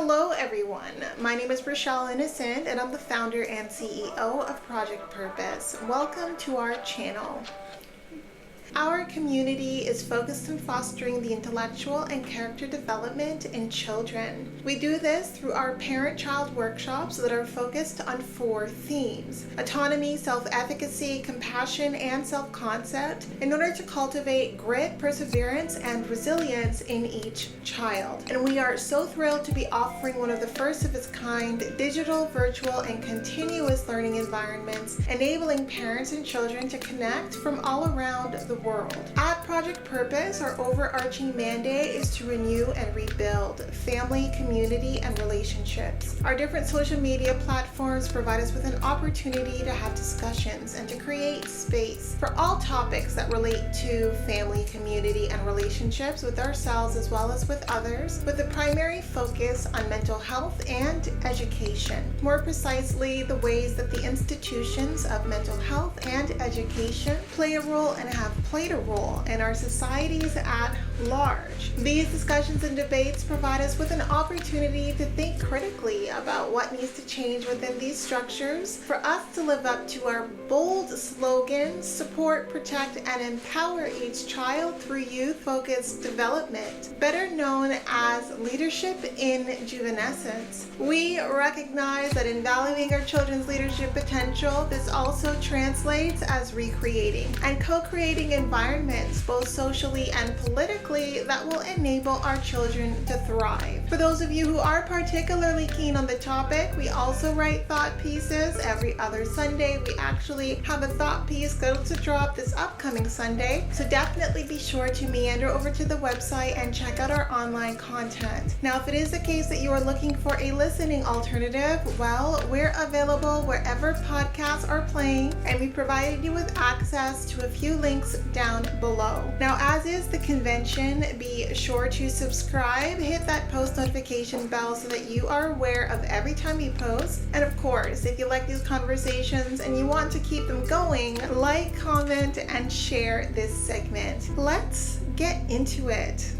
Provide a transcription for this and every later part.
Hello everyone, my name is Rochelle Innocent and I'm the founder and CEO of Project Purpose. Welcome to our channel. Our community is focused on fostering the intellectual and character development in children. We do this through our parent-child workshops that are focused on 4 themes: autonomy, self-efficacy, compassion, and self-concept, in order to cultivate grit, perseverance, and resilience in each child. And we are so thrilled to be offering one of the first of its kind digital, virtual, and continuous learning environments, enabling parents and children to connect from all around the world. At Project Purpose, our overarching mandate is to renew and rebuild family, community, and relationships. Our different social media platforms provide us with an opportunity to have discussions and to create space for all topics that relate to family, community, and relationships with ourselves as well as with others, with a primary focus on mental health and education. More precisely, the ways that the institutions of mental health and education play a role and have played a role in our societies at large. These discussions and debates provide us with an opportunity to think critically about what needs to change within these structures for us to live up to our bold slogan, support, protect, and empower each child through youth-focused development, better known as leadership in juvenescence. We recognize that in valuing our children's leadership potential, this also translates as recreating and co-creating environments, both socially and politically, that will enable our children to thrive. For those of you who are particularly keen on the topic, we also write thought pieces every other Sunday. We actually have a thought piece scheduled to drop this upcoming Sunday, so definitely be sure to meander over to the website and check out our online content. Now, if it is the case that you are looking for a listening alternative, well, we're available wherever podcasts are playing, and we provided you with access to a few links down below. Now, as is the convention, be sure to subscribe, hit that post notification bell so that you are aware of every time we post. And of course, if you like these conversations and you want to keep them going, like, comment, and share this segment. Let's get into it.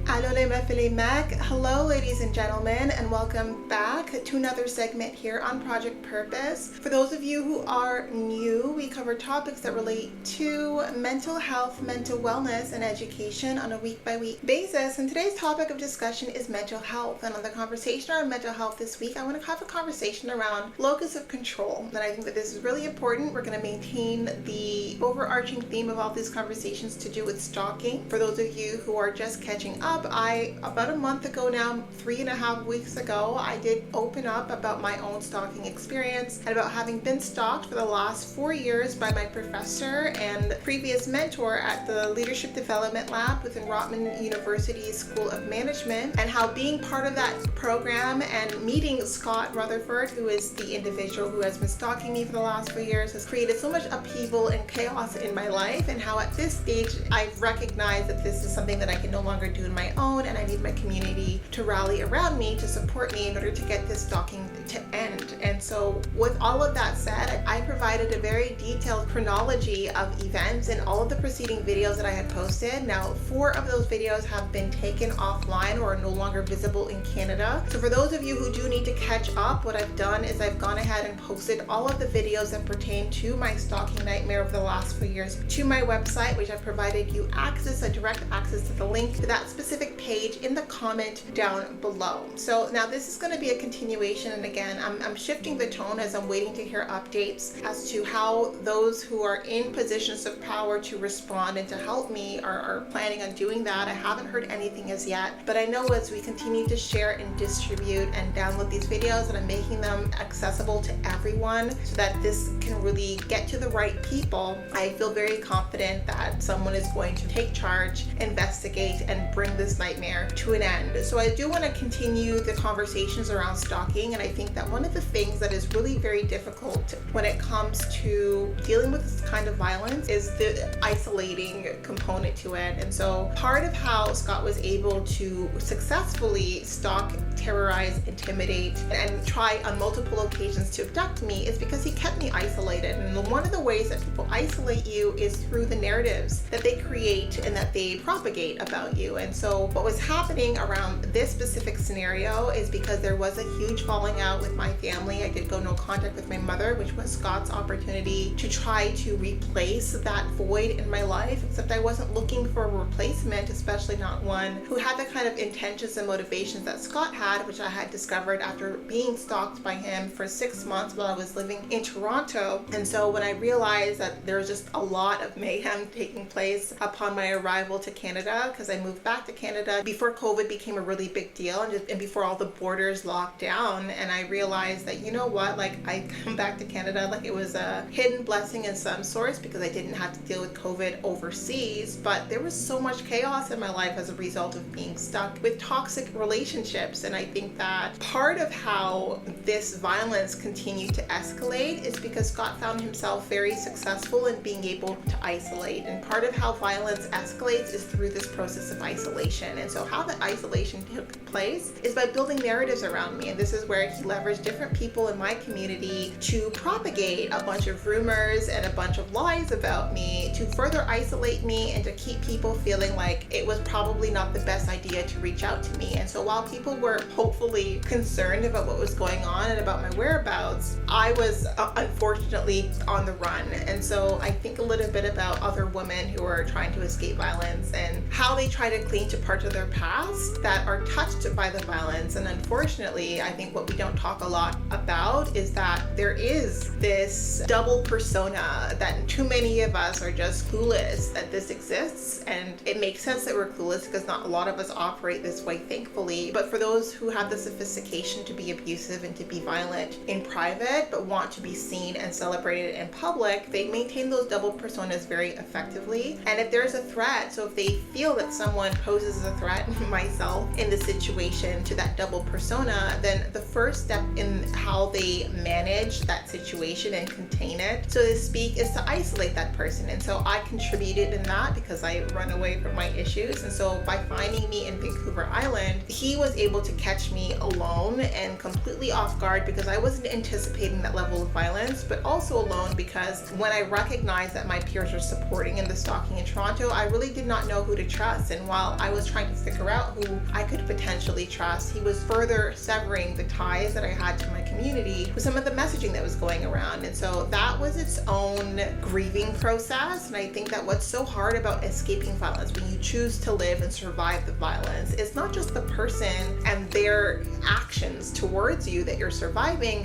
Allô les meufs et les mecs. Hello ladies and gentlemen, and welcome back to another segment here on Project Purpose. For those of you who are new, we cover topics that relate to mental health, mental wellness, and education on a week-by-week basis. And today's topic of discussion is mental health. And on the conversation around mental health this week, I want to have a conversation around locus of control. And I think that this is really important. We're going to maintain the overarching theme of all these conversations to do with stalking. For those of you who are just catching up, about a month ago now, 3.5 weeks ago, I did open up about my own stalking experience and about having been stalked for the last 4 years by my professor and previous mentor at the Leadership Development Lab within Rotman University's School of Management, and how being part of that program and meeting Scott Rutherford, who is the individual who has been stalking me for the last 4 years, has created so much upheaval and chaos in my life, and how at this stage I've recognized that this is something that I can no longer do in my own, and I need my community to rally around me, to support me in order to get this stalking to end. And so with all of that said, I provided a very detailed chronology of events in all of the preceding videos that I had posted. Now, 4 of those videos have been taken offline or are no longer visible in Canada. So for those of you who do need to catch up, what I've done is I've gone ahead and posted all of the videos that pertain to my stalking nightmare of the last 4 years to my website, which I've provided you access, a direct access to the link to that specific page in the comment down below. So now this is going to be a continuation, and again, I'm shifting the tone as I'm waiting to hear updates as to how those who are in positions of power to respond and to help me are planning on doing that. I haven't heard anything as yet, but I know as we continue to share and distribute and download these videos, and I'm making them accessible to everyone so that this can really get to the right people, I feel very confident that someone is going to take charge, investigate, and bring this nightmare to an end. So I do want to continue the conversations around stalking, and I think that one of the things that is really very difficult when it comes to dealing with this kind of violence is the isolating component to it. And so part of how Scott was able to successfully stalk, terrorize, intimidate, and try on multiple occasions to abduct me is because he kept me isolated. And one of the ways that people isolate you is through the narratives that they create and that they propagate about you. And so so what was happening around this specific scenario is because there was a huge falling out with my family. I did go no contact with my mother, which was Scott's opportunity to try to replace that void in my life, except I wasn't looking for a replacement, especially not one who had the kind of intentions and motivations that Scott had, which I had discovered after being stalked by him for 6 months while I was living in Toronto. And so when I realized that there was just a lot of mayhem taking place upon my arrival to Canada, because I moved back to Canada before COVID became a really big deal and before all the borders locked down, and I realized that, you know what, like I come back to Canada like it was a hidden blessing in some sorts because I didn't have to deal with COVID overseas, but there was so much chaos in my life as a result of being stuck with toxic relationships. And I think that part of how this violence continued to escalate is because Scott found himself very successful in being able to isolate, and part of how violence escalates is through this process of isolation. And so how the isolation took place is by building narratives around me, and this is where he leveraged different people in my community to propagate a bunch of rumors and a bunch of lies about me to further isolate me and to keep people feeling like it was probably not the best idea to reach out to me. And so while people were hopefully concerned about what was going on and about my whereabouts, I was unfortunately on the run. And so I think a little bit about other women who are trying to escape violence and how they try to cling to parts of their past that are touched by the violence. And unfortunately, I think what we don't talk a lot about is that there is this double persona that too many of us are just clueless that this exists. And it makes sense that we're clueless because not a lot of us operate this way, thankfully. But for those who have the sophistication to be abusive and to be violent in private but want to be seen and celebrated in public, they maintain those double personas very effectively. And if there's a threat, so if they feel that someone poses a threat, myself in the situation, to that double persona, then the first step in how they manage that situation and contain it, so to speak, is to isolate that person. And so I contributed in that because I run away from my issues. And so by finding me in Vancouver Island, he was able to catch me alone and completely off guard because I wasn't anticipating that level of violence, but also alone because when I recognized that my peers were supporting in the stalking in Toronto, I really did not know who to trust. And while I was trying to figure out who I could potentially trust, he was further severing the ties that I had to my community with some of the messaging that was going around. And so that was its own grieving process. And I think that what's so hard about escaping violence, when you choose to live and survive the violence, it's not just the person and their actions towards you that you're surviving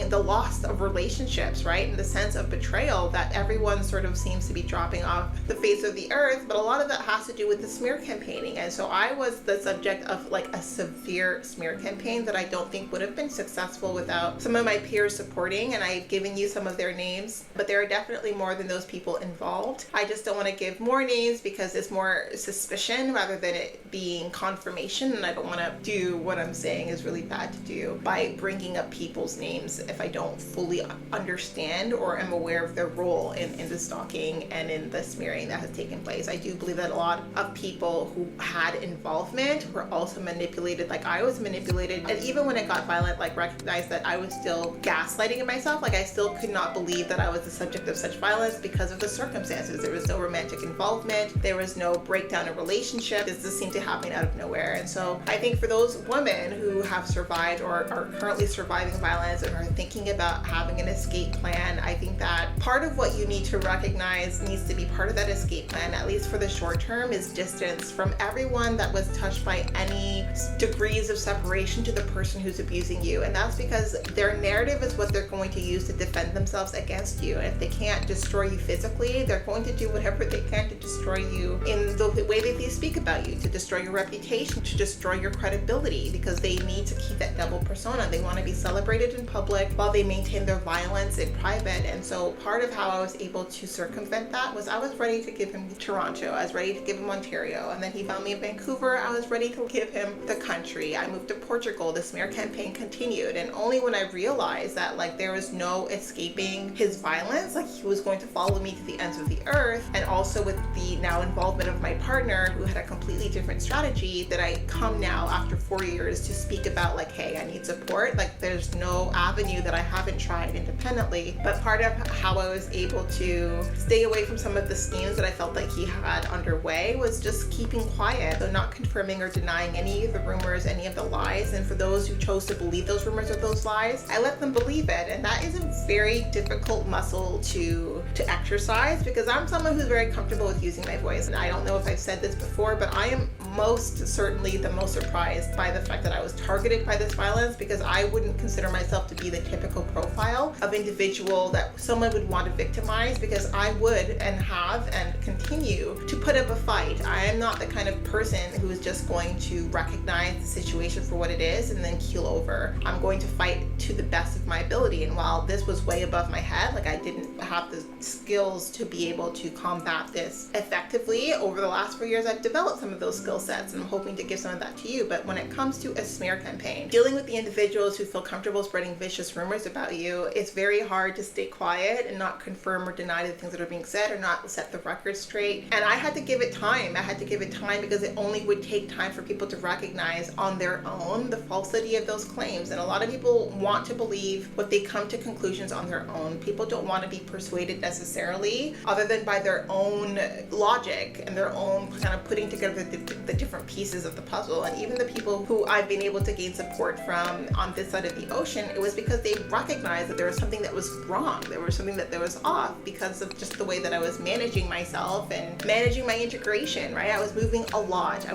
the loss of relationships, right? In the sense of betrayal that everyone sort of seems to be dropping off the face of the earth. But a lot of that has to do with the smear campaigning. And so I was the subject of like a severe smear campaign that I don't think would have been successful without some of my peers supporting. And I've given you some of their names, but there are definitely more than those people involved. I just don't want to give more names because it's more suspicion rather than it being confirmation. And I don't want to do what I'm saying is really bad to do by bringing up people's names if I don't fully understand or am aware of their role in the stalking and in the smearing that has taken place. I do believe that a lot of people who had involvement were also manipulated, like I was manipulated. And even when it got violent, like recognized that I was still gaslighting myself. Like I still could not believe that I was the subject of such violence because of the circumstances. There was no romantic involvement. There was no breakdown in relationship. This just seemed to happen out of nowhere. And so I think for those women who have survived or are currently surviving violence and are thinking about having an escape plan, I think that part of what you need to recognize needs to be part of that escape plan, at least for the short term, is distance from everyone that was touched by any degrees of separation to the person who's abusing you. And that's because their narrative is what they're going to use to defend themselves against you. And if they can't destroy you physically, they're going to do whatever they can to destroy you in the way that they speak about you, to destroy your reputation, to destroy your credibility, because they need to keep that double persona. They want to be celebrated in public while they maintain their violence in private. And so part of how I was able to circumvent that was I was ready to give him Toronto. I was ready to give him Ontario. And then he found me in Vancouver. I was ready to give him the country. I moved to Portugal. The smear campaign continued. And only when I realized that like there was no escaping his violence, like he was going to follow me to the ends of the earth, and also with the now involvement of my partner who had a completely different strategy, that I come now after 4 years to speak about like, hey, I need support. Like there's no avenue that I haven't tried independently. But part of how I was able to stay away from some of the schemes that I felt like he had underway was just keeping keeping quiet, so not confirming or denying any of the rumors, any of the lies. And for those who chose to believe those rumors or those lies, I let them believe it. And that is a very difficult muscle to exercise, because I'm someone who's very comfortable with using my voice. And I don't know if I've said this before, but I am most certainly the most surprised by the fact that I was targeted by this violence, because I wouldn't consider myself to be the typical profile of individual that someone would want to victimize, because I would and have and continue to put up a fight. I am not the kind of person who is just going to recognize the situation for what it is and then keel over. I'm going to fight to the best of my ability. And while this was way above my head, like I didn't have the skills to be able to combat this effectively, over the last 4 years I've developed some of those skill sets, and I'm hoping to give some of that to you. But when it comes to a smear campaign, dealing with the individuals who feel comfortable spreading vicious rumors about you, it's very hard to stay quiet and not confirm or deny the things that are being said, or not set the record straight. And I had to give it time. I had to give it time, because it only would take time for people to recognize on their own the falsity of those claims. And a lot of people want to believe what they come to conclusions on their own. People don't want to be persuaded necessarily, other than by their own logic and their own kind of putting together the different pieces of the puzzle. And even the people who I've been able to gain support from on this side of the ocean, it was because they recognized that there was something that was wrong. There was something that was off, because of just the way that I was managing myself and managing my integration, right? I was moving a lot.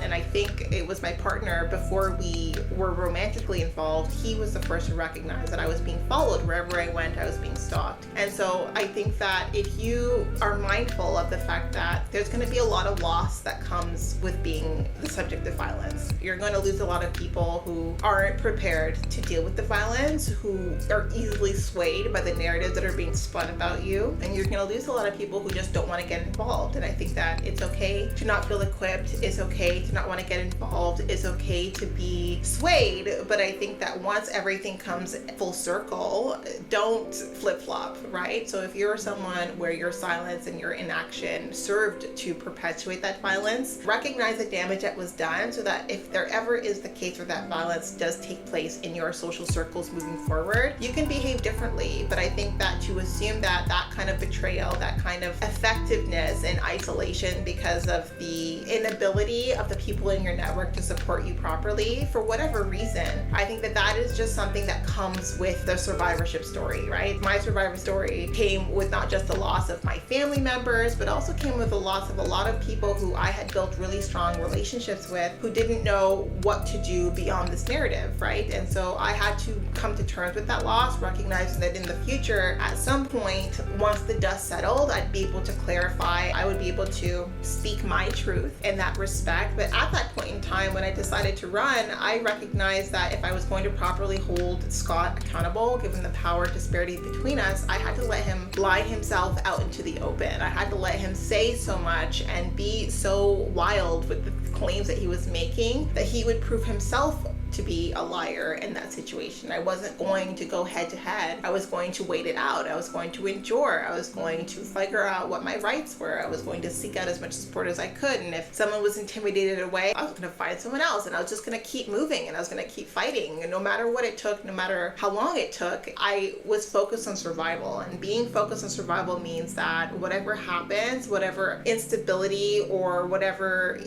And I think it was my partner, before we were romantically involved, he was the first to recognize that I was being followed. Wherever I went, I was being stalked. And so I think that if you are mindful of the fact that there's going to be a lot of loss that comes with being the subject of violence, you're going to lose a lot of people who aren't prepared to deal with the violence, who are easily swayed by the narratives that are being spun about you, and you're going to lose a lot of people who just don't want to get involved. And I think that it's okay to not feel equipped, it's okay to not want to get involved, it's okay to be swayed, but I think that once everything comes full circle, don't flip-flop, right? So if you're someone where your silence and your inaction served to perpetuate that violence, recognize the damage that was done, so that if there ever is the case where that violence does take place in your social circles moving forward, you can behave differently. But I think that to assume that that kind of betrayal, that kind of effectiveness in isolation because of the inability of the people in your network to support you properly for whatever reason, I think that that is just something that comes with the survivorship story, right? My survivor story came with not just the loss of my family members, but also came with the loss of a lot of people who I had built really strong relationships with, who didn't know what to do beyond this narrative, right? And so I had to come to terms with that loss, recognizing that in the future, at some point, once the dust settled, I'd be able to clarify, I would be able to speak my truth in that respect. But at that point in time, when I decided to run, I recognized that if I was going to properly hold Scott accountable, given the power disparity between us, I had to let him lie himself out into the open. I had to let him say so much and be so wild with the claims that he was making that he would prove himself to be a liar in that situation. I wasn't going to go head to head. I was going to wait it out. I was going to endure. I was going to figure out what my rights were. I was going to seek out as much support as I could. And if someone was intimidated away, I was going to find someone else, and I was just going to keep moving, and I was going to keep fighting. And no matter what it took, no matter how long it took, I was focused on survival. And being focused on survival means that whatever happens, whatever instability or whatever,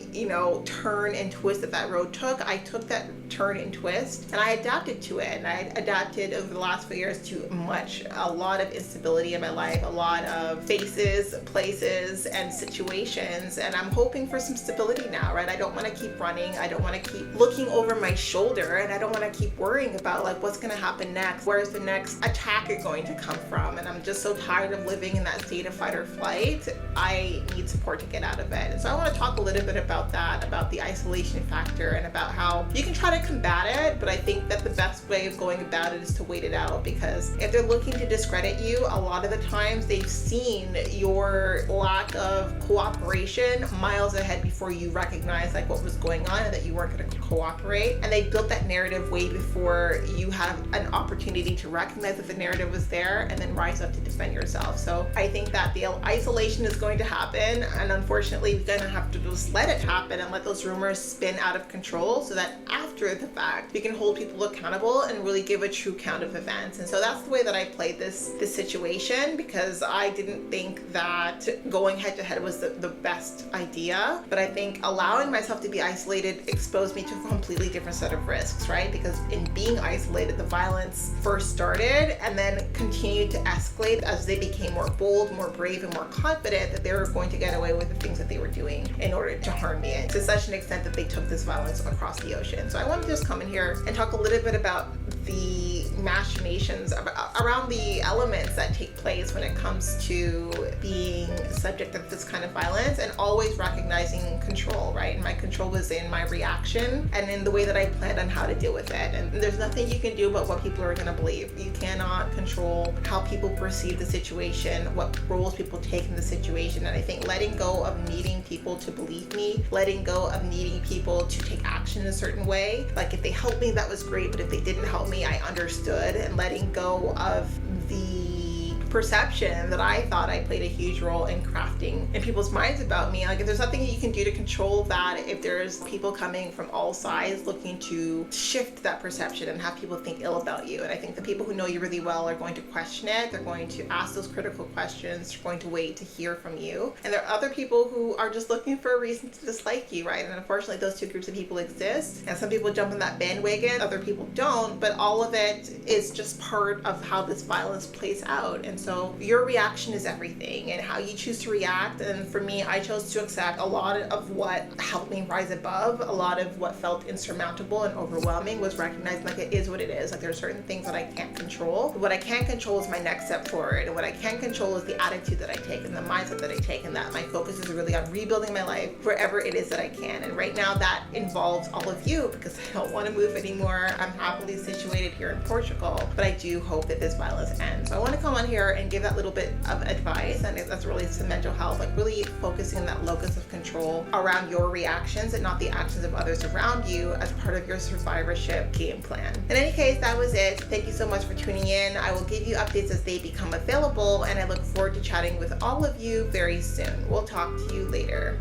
turn and twist that road took, I took that turn and twist, and I adapted to it. And I adapted over the last few years to a lot of instability in my life, a lot of faces, places, and situations. And I'm hoping for some stability now, right? I don't want to keep running. I don't want to keep looking over my shoulder, and I don't want to keep worrying about what's going to happen next. Where's the next attack going to come from? And I'm just so tired of living in that state of fight or flight. I need support to get out of it. And so I want to talk a little bit about that, about the isolation factor, and about how you can try to combat it, but I think that the best way of going about it is to wait it out, because if they're looking to discredit you, a lot of the times they've seen your lack of cooperation miles ahead before you recognize what was going on, and that you weren't going to cooperate. And they built that narrative way before you have an opportunity to recognize that the narrative was there and then rise up to defend yourself. So I think that the isolation is going to happen, and unfortunately we're going to have to just let it happen and let those rumors spin out of control, so that after the fact we can hold people accountable and really give a true count of events. And so that's the way that I played this situation, because I didn't think that going head to head was the best idea. But I think allowing myself to be isolated exposed me to a completely different set of risks, right? Because in being isolated, the violence first started and then continued to escalate as they became more bold, more brave, and more confident that they were going to get away with the things that they were doing in order to harm me, and to such an extent that they took this violence across the ocean. So I want to just come in here and talk a little bit about the machinations around the elements that take place when it comes to being subject of this kind of violence, and always recognizing control, right? And my control was in my reaction and in the way that I planned on how to deal with it. And there's nothing you can do about what people are going to believe. You cannot control how people perceive the situation, what roles people take in the situation. And I think letting go of needing people to believe me, letting go of needing people to take action in a certain way, like if they helped me, that was great, but if they didn't help me, I understood. And letting go of the perception that I thought I played a huge role in crafting in people's minds about me. Like, if there's nothing you can do to control that, if there's people coming from all sides looking to shift that perception and have people think ill about you. And I think the people who know you really well are going to question it. They're going to ask those critical questions. They're going to wait to hear from you. And there are other people who are just looking for a reason to dislike you, right? And unfortunately, those two groups of people exist. And some people jump on that bandwagon, other people don't. But all of it is just part of how this violence plays out. And so your reaction is everything, and how you choose to react. And for me, I chose to accept a lot of what helped me rise above. A lot of what felt insurmountable and overwhelming was recognized, like, it is what it is. Like, there are certain things that I can't control. What I can control is my next step forward. And what I can control is the attitude that I take and the mindset that I take, and that my focus is really on rebuilding my life wherever it is that I can. And right now that involves all of you, because I don't want to move anymore. I'm happily situated here in Portugal, but I do hope that this violence ends. So I want to come on here and give that little bit of advice, and that's really to mental health, like really focusing on that locus of control around your reactions and not the actions of others around you as part of your survivorship game plan. In any case, that was it. Thank you so much for tuning in. I will give you updates as they become available, and I look forward to chatting with all of you very soon. We'll talk to you later.